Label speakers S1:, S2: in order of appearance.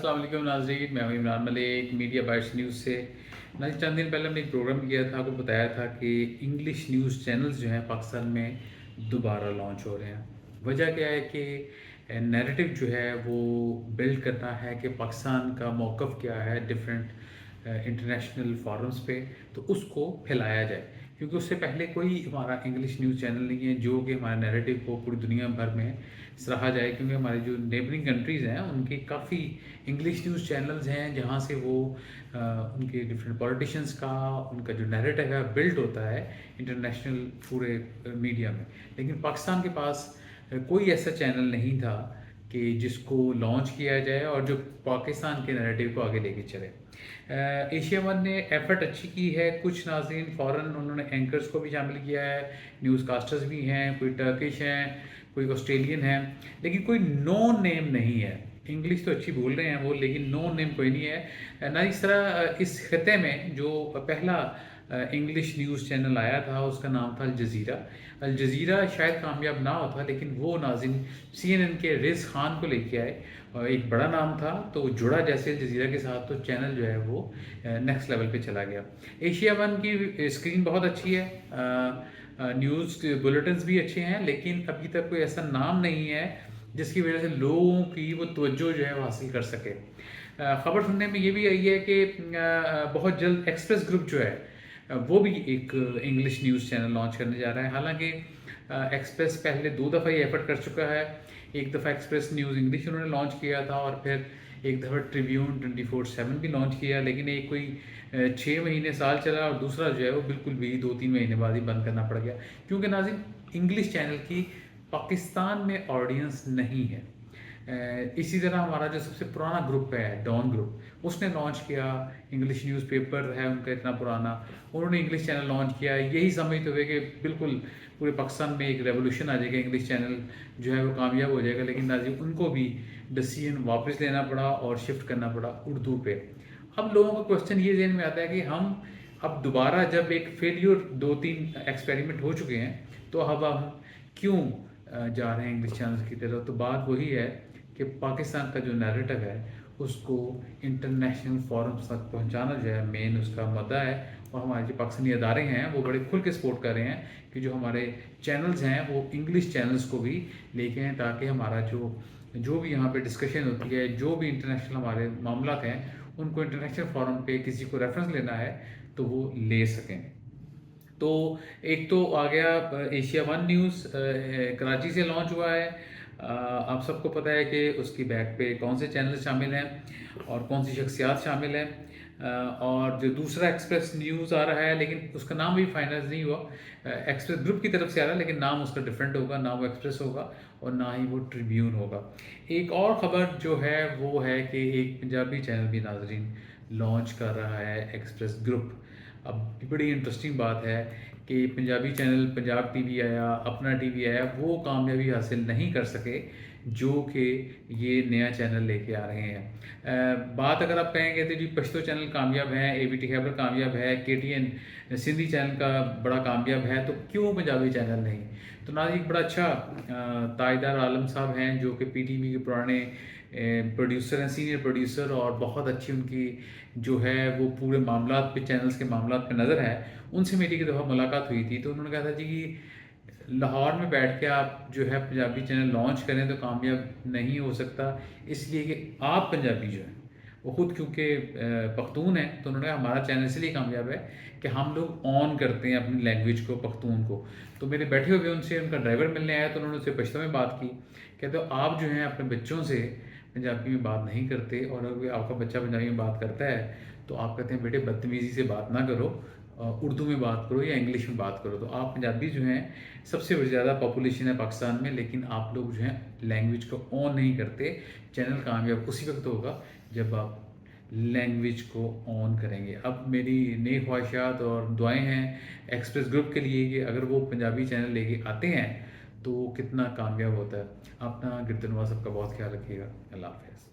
S1: अस्सलाम वालेकुम नाज़रीन, मैं हूं Imran Malik media bytes news से। नाज़रीन, चंद दिन पहले हमने एक प्रोग्राम किया था, आपको बताया था कि इंग्लिश न्यूज़ चैनल्स जो हैं पाकिस्तान में दोबारा लॉन्च हो रहे हैं। वजह क्या है कि नैरेटिव जो है वो बिल्ड करना है कि पाकिस्तान का मौक़िफ़ क्या है डिफरेंट इंटरनेशनल फोरम्स पे, तो उसको फैलाया जाए, क्योंकि उससे पहले कोई हमारा इंग्लिश न्यूज़ चैनल नहीं है जो कि हमारे नैरेटिव को पूरी दुनिया भर में सराहा जाए। क्योंकि हमारे जो नेबरिंग कंट्रीज़ हैं उनके काफ़ी इंग्लिश न्यूज़ चैनल्स हैं जहाँ से वो उनके डिफरेंट पॉलिटिशियंस का उनका जो नैरेटिव है बिल्ड होता है इंटरनेशनल पूरे मीडिया में। लेकिन पाकिस्तान के पास कोई ऐसा चैनल नहीं था कि जिसको लॉन्च किया जाए और जो पाकिस्तान के नैरेटिव को आगे लेके चले। एशिया वन ने एफर्ट अच्छी की है, कुछ नाज़रीन फ़ॉरेन उन्होंने एंकर्स को भी शामिल किया है, न्यूज़ कास्टर्स भी हैं, कोई टर्किश हैं, कोई ऑस्ट्रेलियन है, लेकिन कोई नो नेम नहीं है। इंग्लिश तो अच्छी बोल रहे हैं वो, लेकिन नो नेम कोई नहीं है ना। इस तरह इस खत्े में जो पहला इंग्लिश न्यूज़ चैनल आया था उसका नाम था अल जज़ीरा। अल जज़ीरा शायद कामयाब ना होता, लेकिन वो नाज़रीन CNN के रिज़ खान को लेके आए और एक बड़ा नाम था तो जुड़ा जैसे अल जज़ीरा के साथ, तो चैनल जो है वो नेक्स्ट लेवल पे चला गया। एशिया वन की स्क्रीन बहुत अच्छी है, न्यूज़ बुलेटिन्स भी अच्छे हैं, लेकिन अभी तक कोई ऐसा नाम नहीं है जिसकी वजह से लोगों की वो तवज्जो जो है वो हासिल कर सके। ख़बर सुनने में ये भी आई है कि बहुत जल्द एक्सप्रेस ग्रुप जो है वो भी एक इंग्लिश न्यूज़ चैनल लॉन्च करने जा रहा है। हालांकि एक्सप्रेस पहले 2 दफ़ा ये एफर्ट कर चुका है। एक दफ़ा एक्सप्रेस न्यूज़ इंग्लिश उन्होंने लॉन्च किया था और फिर एक दफ़ा ट्रिब्यून 24/7 भी लॉन्च किया, लेकिन एक कोई 6 महीने साल चला और दूसरा जो है वो बिल्कुल भी 2-3 महीने बाद ही बंद करना पड़ गया, क्योंकि नाज़रीन इंग्लिश चैनल की पाकिस्तान में ऑडियंस नहीं है। इसी तरह हमारा जो सबसे पुराना ग्रुप है डॉन ग्रुप, उसने लॉन्च किया, इंग्लिश न्यूज़पेपर है उनका इतना पुराना, उन्होंने इंग्लिश चैनल लॉन्च किया, यही समझते हुए कि बिल्कुल पूरे पाकिस्तान में एक रेवोल्यूशन आ जाएगा, इंग्लिश चैनल जो है वो कामयाब हो जाएगा। लेकिन नाज़रीन उनको भी डिसीजन वापस लेना पड़ा और शिफ्ट करना पड़ा उर्दू पे। अब लोगों का क्वेश्चन ये ज़हन में आता है कि हम अब दोबारा जब एक फेलियर 2-3 एक्सपेरिमेंट हो चुके हैं, तो अब हम क्यों जा रहे हैं इंग्लिश चैनल्स की तरफ। तो बात वही है कि पाकिस्तान का जो नैरेटिव है उसको इंटरनेशनल फोरम्स तक पहुंचाना जो है मेन उसका मुद्दा है। और हमारे जो पाकिस्तानी अदारे हैं वो बड़े खुल के सपोर्ट कर रहे हैं कि जो हमारे चैनल्स हैं वो इंग्लिश चैनल्स को भी लेके हैं, ताकि हमारा जो भी यहाँ पे डिस्कशन होती है, जो भी इंटरनेशनल हमारे मामला हैं, उनको इंटरनेशनल फोरम पे किसी को रेफरेंस लेना है तो वो ले सकें। तो एक तो आ गया एशिया वन न्यूज़, कराची से लॉन्च हुआ है। आप सबको पता है कि उसकी बैक पे कौन से चैनल शामिल हैं और कौन सी शख्सियात शामिल हैं। और जो दूसरा एक्सप्रेस न्यूज़ आ रहा है, लेकिन उसका नाम भी फाइनल नहीं हुआ। एक्सप्रेस ग्रुप की तरफ से आ रहा है, लेकिन नाम उसका डिफरेंट होगा, ना वो एक्सप्रेस होगा और ना ही वो ट्रिब्यून होगा। एक और ख़बर जो है वो है कि एक पंजाबी चैनल भी नाजरीन लॉन्च कर रहा है, एक्सप्रेस ग्रुप। अब बड़ी इंटरेस्टिंग बात है कि पंजाबी चैनल पंजाब टीवी आया, अपना टीवी आया, वो कामयाबी हासिल नहीं कर सके जो कि ये नया चैनल लेके आ रहे हैं। बात अगर आप कहेंगे तो जी पश्तो चैनल कामयाब है, ABT खैबर कामयाब है, KTN सिंधी चैनल का बड़ा कामयाब है, तो क्यों पंजाबी चैनल नहीं। तो ना एक बड़ा अच्छा ताजदार आलम साहब हैं जो कि PTV के पुराने प्रोड्यूसर हैं, सीनियर प्रोड्यूसर, और बहुत अच्छी उनकी जो है वो पूरे मामलात पे, चैनल्स के मामलात पे नज़र है। उनसे मेरी एक दफ़ा मुलाकात हुई थी तो उन्होंने कहा था जी कि लाहौर में बैठ के आप जो है पंजाबी चैनल लॉन्च करें तो कामयाब नहीं हो सकता, इसलिए कि आप पंजाबी जो है वो ख़ुद क्योंकि पख्तून है, तो उन्होंने कहा हमारा चैनल इसलिए कामयाब है कि हम लोग ऑन करते हैं अपनी लैंग्वेज को, पख्तून को। तो मेरे बैठे हुए उनसे उनका ड्राइवर मिलने आया तो उन्होंने उससे पश्तो में बात की, कहते हो आप जो हैं अपने बच्चों से पंजाबी में बात नहीं करते, और अगर आपका बच्चा पंजाबी में बात करता है तो आप कहते हैं बेटे बदतमीज़ी से बात ना करो, उर्दू में बात करो या इंग्लिश में बात करो। तो आप पंजाबी जो हैं सबसे ज़्यादा पॉपुलेशन है पाकिस्तान में, लेकिन आप लोग जो हैं लैंग्वेज को ऑन नहीं करते। चैनल कामयाब उसी वक्त होगा जब आप लैंग्वेज को ऑन करेंगे। अब मेरी नेक ख्वाहिशात और दुआएं हैं एक्सप्रेस ग्रुप के लिए कि अगर वो पंजाबी चैनल लेके आते हैं तो कितना कामयाब होता है। अपना गिरदनवा सबका बहुत ख्याल रखिएगा। अल्लाह हाफ़िज़।